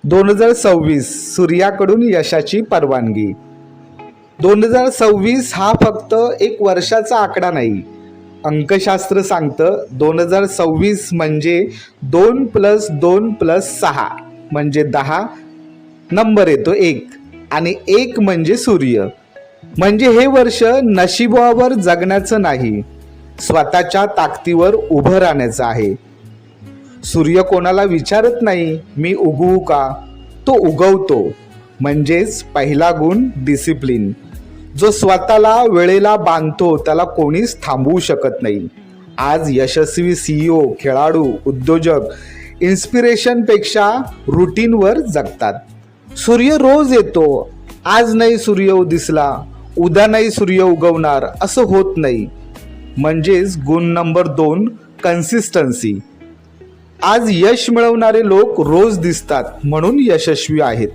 2026 सूर्याकडून यशाची परवानगी. 2026 हा फक्त एक वर्षाचा आकडा नाही. अंकशास्त्र सांगतं 2026 म्हणजे 2+2+6 म्हणजे 10, नंबर येतो 1 आणि 1 म्हणजे सूर्य. म्हणजे हे वर्ष नशिबावर जगण्याचं नाही, स्वतःच्या ताकदीवर उभं राहण्याचं आहे. सूर्य कोणाला विचारत नाही मी उगवू का, तो उगवतो. म्हणजेच पहिला गुण डिसिप्लिन. जो स्वतःला वेळेला बांधतो त्याला कोणीच थांबवू शकत नाही. आज यशस्वी CEO, खेळाडू, उद्योजक इन्स्पिरेशनपेक्षा रुटीनवर जगतात. सूर्य रोज येतो. आज नाही सूर्य दिसला, उद्या नाही सूर्य उगवणार असं होत नाही. म्हणजेच गुण नंबर 2 कन्सिस्टन्सी. आज यश मिळवणारे लोक रोज दिसतात म्हणून यशस्वी आहेत.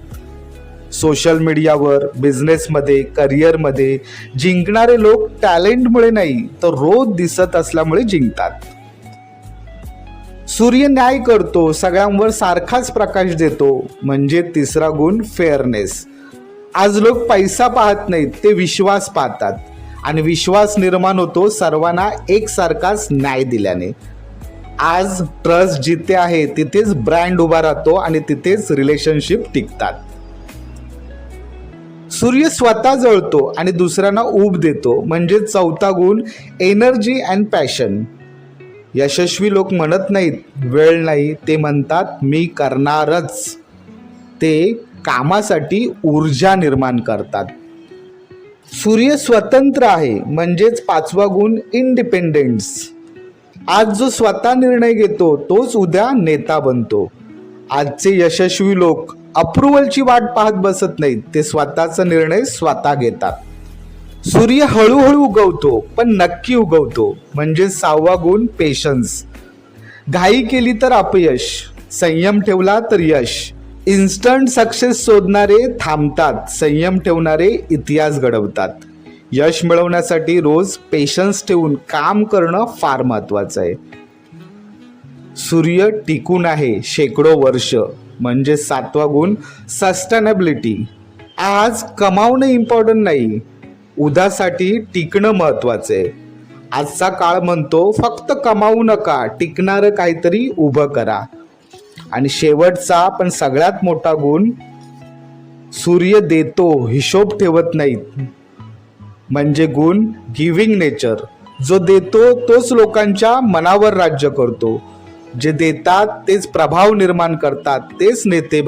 सोशल मीडियावर, बिझनेसमध्ये, करिअरमध्ये जिंकणारे लोक टॅलेंटमुळे नाही तर रोज दिसत असल्यामुळे जिंकतात. सूर्य न्याय करतो, सगळ्यांवर सारखाच प्रकाश देतो. म्हणजे तिसरा गुण फेअरनेस. आज लोक पैसा पाहत नाहीत, ते विश्वास पाहतात आणि विश्वास निर्माण होतो सर्वांना एकसारखाच न्याय दिल्याने. आज ट्रस्ट जिथे आहे तिथेच ब्रँड उभा राहतो आणि तिथेच रिलेशनशिप टिकतात. सूर्य स्वतः जळतो आणि दुसऱ्यांना ऊब देतो. म्हणजे चौथा गुण एनर्जी अँड पॅशन. यशस्वी लोक म्हणत नाहीत वेळ नाही, ते म्हणतात मी करणारच. ते कामासाठी ऊर्जा निर्माण करतात. सूर्य स्वतंत्र आहे. म्हणजेच पाचवा गुण इंडिपेंडेन्स. आज जो स्वतः निर्णय घेतो तोच उद्या नेता बनतो. आजचे यशस्वी लोक अप्रुव्हलची वाट पाहत बसत नाहीत, ते स्वतःचा निर्णय स्वतः घेतात. सूर्य हळूहळू उगवतो पण नक्की उगवतो. म्हणजे सहावा गुण पेशन्स. घाई केली तर अपयश, संयम ठेवला तर यश. इन्स्टंट सक्सेस शोधणारे थांबतात, संयम ठेवणारे इतिहास घडवतात. यश मिळवण्यासाठी रोज पेशन्स ठेवून काम करणं फार महत्वाचं आहे. सूर्य टिकून आहे शेकडो वर्ष. म्हणजे सातवा गुण सस्टेनेबिलिटी. आज कमावणं इम्पॉर्टंट नाही, उद्यासाठी टिकणं महत्वाचं आहे. आजचा काळ म्हणतो फक्त कमावू नका, टिकणारं काहीतरी उभं करा. आणि शेवटचा पण सगळ्यात मोठा गुण सूर्य देतो, हिशोब ठेवत नाहीत. म्हणजे गुण गिव्हिंग नेचर. जो देतो तोच लोकांच्या मनावर राज्य करतो. जे देतात तेच प्रभाव निर्माण करतात, तेच नेते